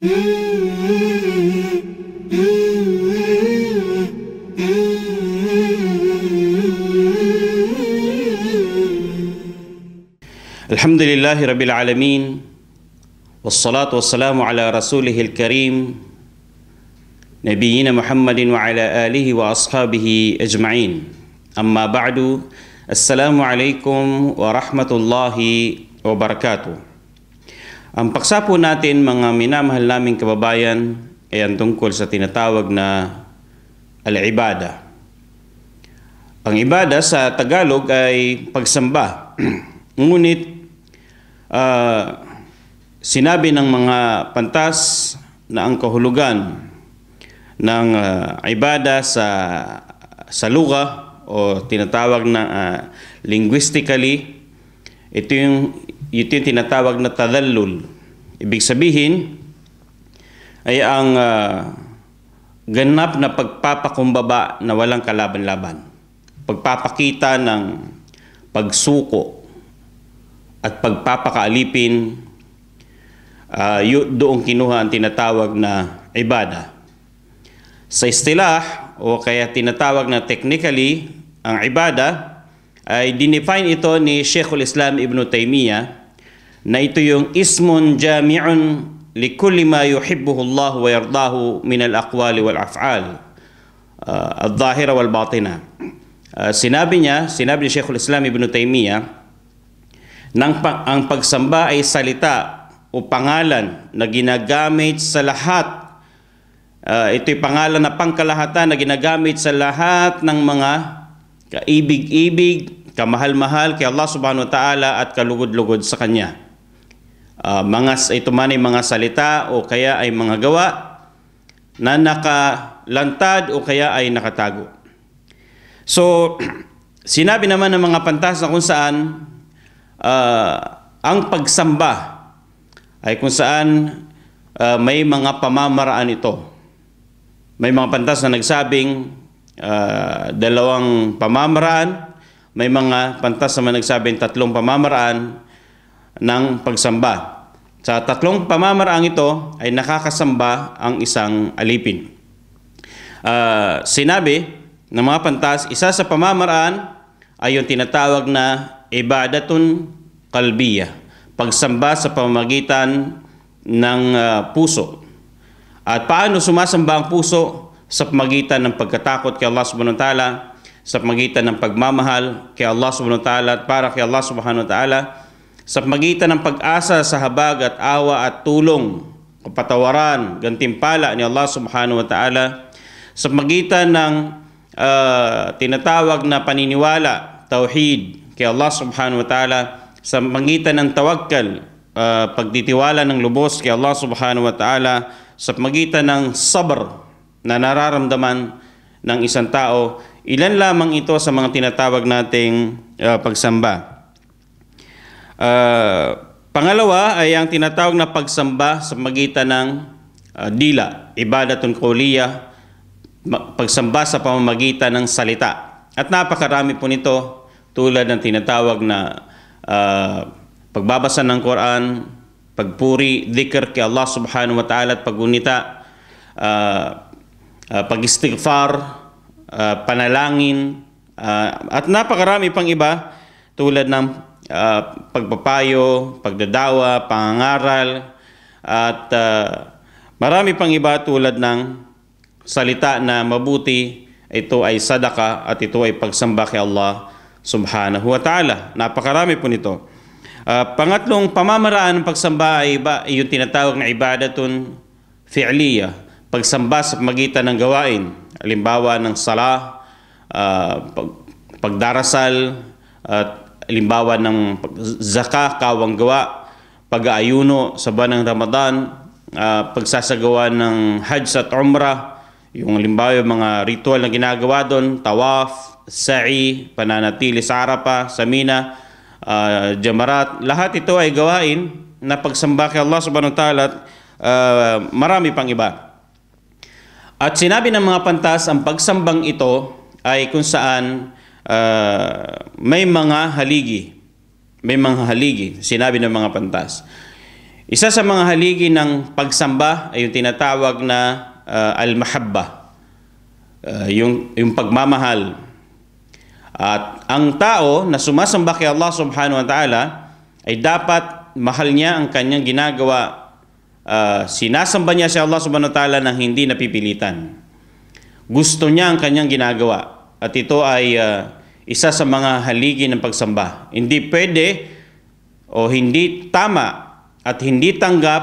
Alhamdulillahi Rabbil Alamin, wassalatu wassalamu ala rasulihil karim, Nabiyyina Muhammadin wa ala alihi wa ashabihi ajma'in. Amma ba'du, assalamualaikum wa rahmatullahi wa barakatuh. Ang paksa po natin, mga minamahal naming kababayan, ay ang tungkol sa tinatawag na al-ibada. Ang ibada sa Tagalog ay pagsamba. Ngunit sinabi ng mga pantas na ang kahulugan ng ibada sa lugha o tinatawag na linguistically, ito yung tinatawag na tadallul. Ibig sabihin ay ang ganap na pagpapakumbaba na walang kalaban-laban, pagpapakita ng pagsuko at pagpapakaalipin, doong kinuha ang tinatawag na ibada. Sa istilah o kaya tinatawag na technically, ang ibada ay dinefine ito ni Sheikhul Islam Ibn Taymiyyah na ito yung ismun jami'un likulli ma yuhibbuhu Allah wa yardahu min al-aqwali wal af'al al-zahira wal batina. Sinabi ni Sheikhul Islam Ibn Taymiyyah, ang pagsamba ay salita o pangalan na ginagamit sa lahat. Ito'y pangalan na pangkalahatan na ginagamit sa lahat ng mga kaibig-ibig, kamahal-mahal kay Allah subhanahu wa ta'ala at kalugod-lugod sa Kanya. Ito man ay mga salita o kaya ay mga gawa na nakalantad o kaya ay nakatago. So, sinabi naman ng mga pantas na kung saan ang pagsamba ay kung saan may mga pamamaraan ito. May mga pantas na nagsabing dalawang pamamaraan, may mga pantas na nagsabing tatlong pamamaraan ng pagsamba. Sa tatlong pamamaraang ito ay nakakasamba ang isang alipin. Sinabi ng mga pantas, isa sa pamamaraan ay yung tinatawag na ibadatun qalbiyah, pagsamba sa pamamagitan ng puso. At paano sumasamba ang puso? Sa pamamagitan ng pagkatakot kay Allah subhanahu wa ta'ala, sa pamamagitan ng pagmamahal kay Allah subhanahu wa ta'ala at para kay Allah subhanahu wa ta'ala, sa pamamagitan ng pag-asa sa habag at awa at tulong, kapatawaran, gantimpala ni Allah subhanahu wa ta'ala, sa pamamagitan ng tinatawag na paniniwala, tauhid kay Allah subhanahu wa ta'ala, sa pamamagitan ng tawakkal, pagtitiwala ng lubos kay Allah subhanahu wa ta'ala, sa pamamagitan ng sabr na nararamdaman ng isang tao. Ilan lamang ito sa mga tinatawag nating pagsamba. Pangalawa ay ang tinatawag na pagsamba sa pamamagitan ng dila, ibadatun qawliyah, pagsamba sa pamamagitan ng salita. At napakarami po nito, tulad ng tinatawag na pagbabasa ng Quran, pagpuri, dhikr kay Allah subhanahu wa ta'ala at pagunita, pag-istighfar, panalangin, at napakarami pang iba tulad ng pagpapayo, pagdadawa, pangangaral, at marami pang iba tulad ng salita na mabuti. Ito ay sadaka at ito ay pagsamba kay Allah subhanahu wa ta'ala. Napakarami po nito. Pangatlong pamamaraan ng pagsamba ay yung tinatawag na ibadatun fi'liyah, pagsamba sa pamamagitan ng gawain, halimbawa ng salah, pagdarasal, at halimbawa ng zakah, kawang gawa, pag-aayuno sa buwan ng Ramadan, pagsasagawa ng hajj at umrah, yung halimbawa yung mga ritual na ginagawa doon, tawaf, sa'i, pananatili sa Arafah, sa Mina, jamarat, lahat ito ay gawain na pagsamba kay Allah subhanahu wa ta'ala, marami pang iba. At sinabi ng mga pantas, ang pagsambang ito ay kung saan may mga haligi. May mga haligi, sinabi ng mga pantas. Isa sa mga haligi ng pagsamba ay yung tinatawag na al-mahabba, yung pagmamahal. At ang tao na sumasamba kay Allah subhanahu wa ta'ala ay dapat mahal niya ang kanyang ginagawa. Sinasamba niya si Allah subhanahu wa ta'ala nang hindi napipilitan. Gusto niya ang kanyang ginagawa. At ito ay isa sa mga haligi ng pagsamba. Hindi pwede o hindi tama at hindi tanggap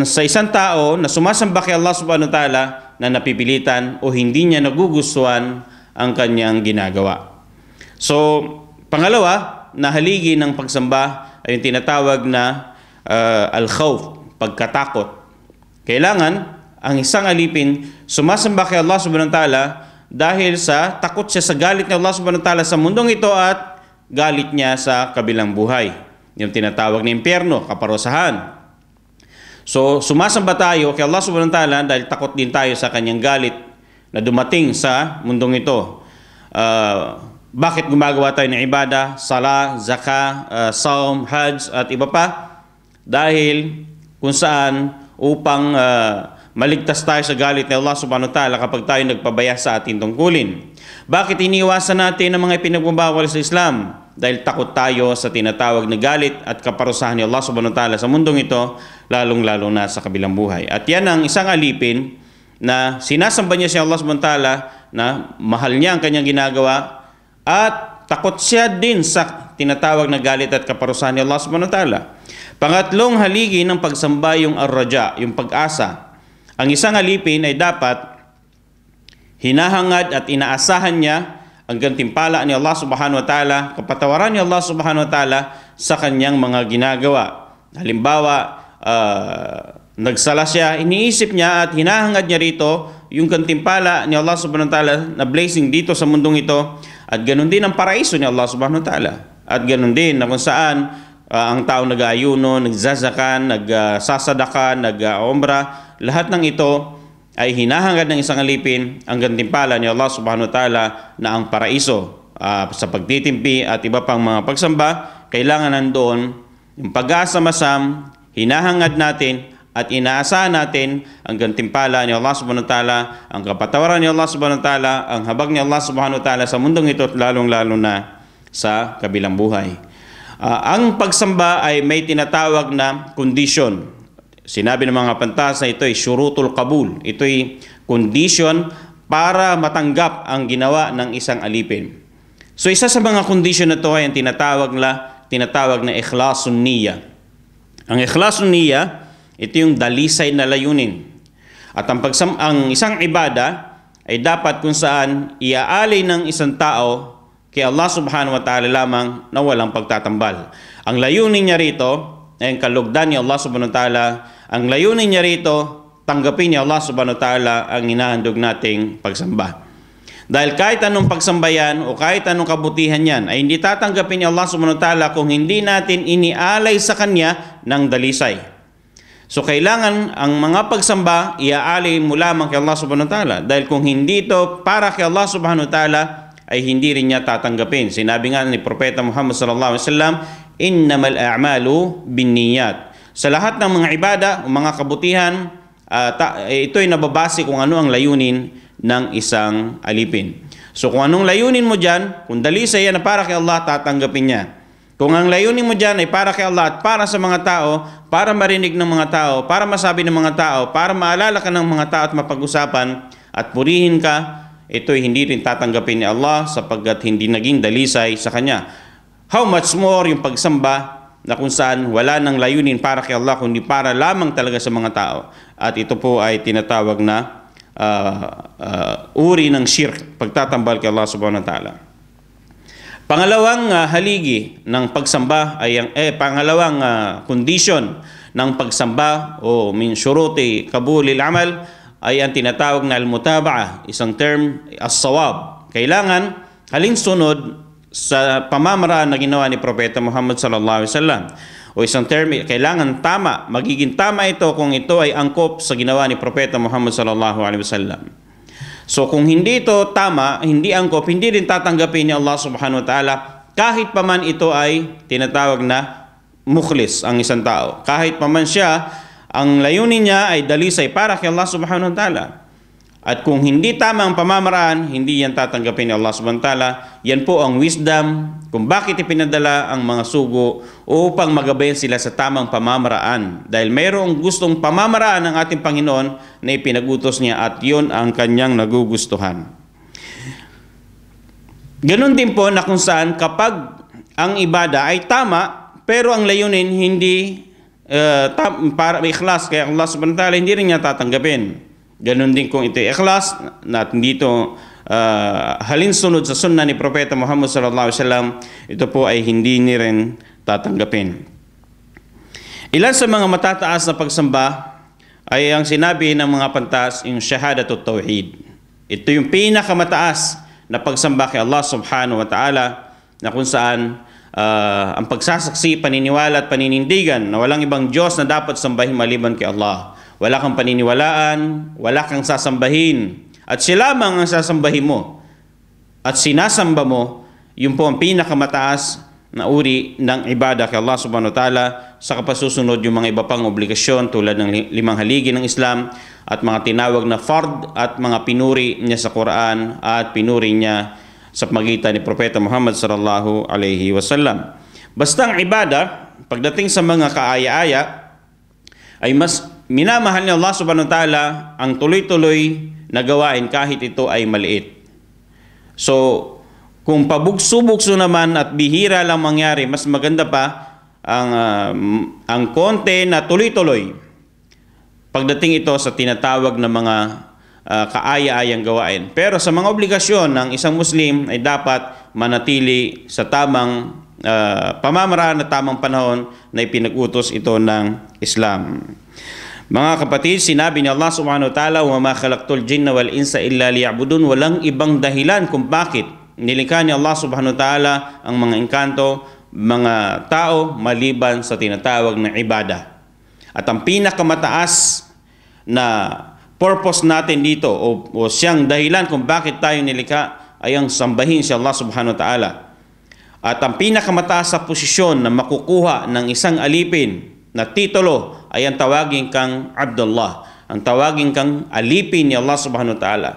sa isang tao na sumasamba kay Allah subhanahu wa ta'ala na napipilitan o hindi niya nagugustuhan ang kanyang ginagawa. So, pangalawa na haligi ng pagsamba ay yung tinatawag na al-khawf, pagkatakot. Kailangan ang isang alipin sumasamba kay Allah subhanahu wa ta'ala dahil sa takot siya sa galit ni Allah subhanahu wa ta'ala sa mundong ito at galit niya sa kabilang buhay. Yung tinatawag na impyerno, kaparusahan. So, sumasamba tayo kay Allah subhanahu wa ta'ala dahil takot din tayo sa kanyang galit na dumating sa mundong ito. Bakit gumagawa tayo ng ibada, sala, zaka, saum, hajj at iba pa? Dahil kung saan upang maligtas tayo sa galit ng Allah subhanahu wa ta'ala kapag tayo nagpabaya sa ating tungkulin. Bakit iniiwasan natin ang mga ipinagbabawal sa Islam? Dahil takot tayo sa tinatawag na galit at kaparusahan ni Allah subhanahu wa ta'ala sa mundong ito, lalong-lalo na sa kabilang buhay. At yan ang isang alipin na sinasamba niya si Allah subhanahu wa ta'ala na mahal niya ang kanyang ginagawa at takot siya din sa tinatawag na galit at kaparusahan ni Allah subhanahu wa ta'ala. Pangatlong haligi ng pagsamba yung ar-raja, yung pag-asa. Ang isang alipin ay dapat hinahangad at inaasahan niya ang gantimpala ni Allah subhanahu wa ta'ala, kapatawaran ni Allah subhanahu wa ta'ala sa kanyang mga ginagawa. Halimbawa, nagsala siya, iniisip niya at hinahangad niya rito yung gantimpala ni Allah subhanahu wa ta'ala na blessing dito sa mundong ito, at ganun din ang paraiso ni Allah subhanahu wa ta'ala. At ganun din na kung saan ang tao nag-aayuno, nagzazakan, nagsasadaka, nag-umra, lahat ng ito ay hinahangad ng isang alipin ang gantimpala ni Allah subhanahu wa ta'ala na ang paraiso. Sa pagtitimpi at iba pang mga pagsamba, kailangan nandoon yung pag-asa-masam, hinahangad natin at inaasahan natin ang gantimpala ni Allah subhanahu wa ta'ala, ang kapatawaran ni Allah subhanahu wa ta'ala, ang habag ni Allah subhanahu wa ta'ala sa mundong ito at lalong-lalo na sa kabilang buhay. Ang pagsamba ay may tinatawag na condition. Sinabi ng mga pantasa, ito ay syurutul qabul. Ito ay condition para matanggap ang ginawa ng isang alipin. So isa sa mga condition na ito ay ang tinatawag na ikhlasun niyya. Ang ikhlasun niyya, ito yung dalisay na layunin. At ang isang ibada ay dapat kung saan iaalay ng isang tao kay Allah subhanahu wa ta'ala lamang na walang pagtatambal. Ang layunin niya rito ay ang kalugdan ni Allah subhanahu wa ta'ala. Ang layunin niya rito, tanggapin ni Allah subhanahu wa ta'ala ang hinahandog nating pagsamba. Dahil kahit anong pagsambayan o kahit anong kabutihan yan ay hindi tatanggapin ni Allah subhanahu wa ta'ala kung hindi natin inialay sa Kanya ng dalisay. So kailangan ang mga pagsamba iaalay mo lamang kay Allah subhanahu wa ta'ala. Dahil kung hindi ito para kay Allah subhanahu wa ta'ala ay hindi rin niya tatanggapin. Sinabi nga ni Propeta Muhammad sallallahu alaihi wasallam, innamal a'malu binniyat. Sa lahat ng mga ibada o mga kabutihan, ito ay nababase kung ano ang layunin ng isang alipin. So kung anong layunin mo dyan, kung dalisay yan na para kay Allah, tatanggapin niya. Kung ang layunin mo dyan ay para kay Allah at para sa mga tao, para marinig ng mga tao, para masabi ng mga tao, para maalala ka ng mga tao at mapag-usapan at purihin ka, ito ay hindi rin tatanggapin ni Allah sapagkat hindi naging dalisay sa Kanya. How much more yung pagsamba na kung saan wala nang layunin para kay Allah kundi para lamang talaga sa mga tao. At ito po ay tinatawag na uri ng shirk, pagtatambal kay Allah subhanahu wa ta'ala. Pangalawang haligi ng pagsamba ay pangalawang condition ng pagsamba o min syuruti qabulil amal ay ang tinatawag na al-mutaba'ah, isang term as-sawab. Kailangan halinsunod sa pamamaraan na ginawa ni Propeta Muhammad sallallahu alaihi wasallam. O isang term, kailangan tama. Magiging tama ito kung ito ay angkop sa ginawa ni Propeta Muhammad sallallahu alaihi wasallam. So kung hindi ito tama, hindi angkop, hindi rin tatanggapin ni Allah subhanahu wa ta'ala kahit pa man ito ay tinatawag na mukhlis ang isang tao. Kahit paman siya, ang layunin niya ay dalisay para kay Allah subhanahu wa ta'ala. At kung hindi tama ang pamamaraan, hindi yan tatanggapin ni Allah subhanahu wa ta'ala. Yan po ang wisdom kung bakit ipinadala ang mga sugo upang magabayan sila sa tamang pamamaraan. Dahil mayroong gustong pamamaraan ng ating Panginoon na ipinagutos niya at yun ang kanyang nagugustuhan. Ganon din po na kung saan kapag ang ibada ay tama pero ang layunin hindi para ikhlas kaya Allah subhanahu wa ta'ala, hindi rin niya tatanggapin. Ganon din kung ito ikhlas na hindi ito halinsunod sa sunnah ni Propeta Muhammad sallallahu alaihi wasallam, ito po ay hindi ni rin tatanggapin. Ilan sa mga matataas na pagsamba ay ang sinabi ng mga pantas, yung shahadatut tauhid. Ito yung pinakamataas na pagsamba kay Allah subhanahu wa ta'ala, na kung saan ang pagsasaksi, paniniwala at paninindigan na walang ibang Diyos na dapat sambahin maliban kay Allah. Wala kang paniniwalaan, wala kang sasambahin, at siya lamang ang sasambahin mo. At sinasamba mo, yun po ang pinakamataas na uri ng ibadah kay Allah subhanahu wa ta'ala, sa kapasusunod yung mga iba pang obligasyon tulad ng 5 haligi ng Islam at mga tinawag na fard at mga pinuri niya sa Quran at pinuri niya sa pagitan ni Propeta Muhammad sallallahu alaihi wasallam. Basta ang ibadah, pagdating sa mga kaaya-aya, ay mas minamahal ni Allah subhanahu wa ta'ala ang tuloy-tuloy na gawain kahit ito ay maliit. So, kung pabugso-bugso naman at bihira lang mangyari, mas maganda pa ang konti na tuloy-tuloy. Pagdating ito sa tinatawag na mga kaaya-ayang gawain. Pero sa mga obligasyon ng isang Muslim ay dapat manatili sa tamang pamamaraan at tamang panahon na ipinag-utos ito ng Islam. Mga kapatid, sinabi ni Allah subhanahu wa ta'ala, "Wa ma khalaqtul jinna wal insa illa liya'budun." Walang ibang dahilan kung bakit nilikha ni Allah subhanahu wa ta'ala ang mga engkanto, mga tao, maliban sa tinatawag na ibadah. At ang pinakamataas na purpose natin dito o siyang dahilan kung bakit tayo nilikha ay ang sambahin si Allah subhanahu wa ta'ala. At ang pinakamataas sa posisyon na makukuha ng isang alipin na titulo ay ang tawagin kang Abdullah, ang tawagin kang alipin ni Allah subhanahu wa ta'ala.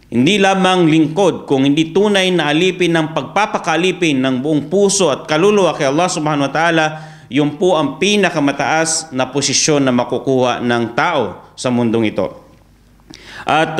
Hindi lamang lingkod, kung hindi tunay na alipin ng pagpapakalipin ng buong puso at kaluluwa kay Allah subhanahu wa ta'ala, yun po ang pinakamataas na posisyon na makukuha ng tao sa mundong ito. At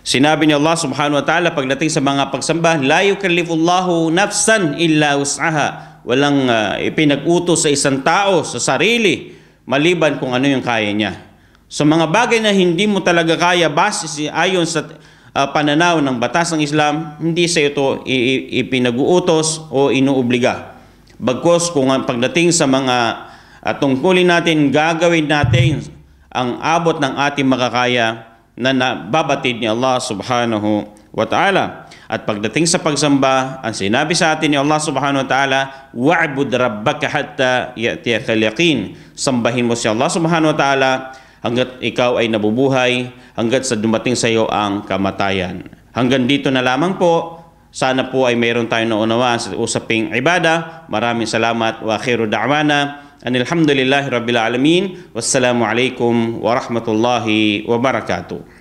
sinabi ni Allah subhanahu wa ta'ala pagdating sa mga pagsamba, "La yukallifullahu nafsan illa wus'aha." Walang ipinag-utos sa isang tao, sa sarili, maliban kung ano yung kaya niya. So mga bagay na hindi mo talaga kaya base ayon sa pananaw ng batas ng Islam, hindi sa ito ipinag-uutos o inuobliga. Bagkus kung pagdating sa mga tungkulin natin, gagawin natin ang abot ng ating makakaya na nababatid ni Allah subhanahu wa ta'ala. At pagdating sa pagsamba, ang sinabi sa atin ni Allah subhanahu wa ta'ala, "Wa'bud rabbaka hatta ya'tiyakal yaqin." Sambahin mo si Allah subhanahu wa ta'ala hanggat ikaw ay nabubuhay, hanggat sa dumating sa iyo ang kamatayan. Hanggang dito na lamang po. Sana po ay mayroon tayong naunawaan sa usaping ibada. Maraming salamat. Wa akhiru da'wana anilhamdulillahi rabbil alamin. Wassalamu alaikum wa rahmatullahi wa barakatuh.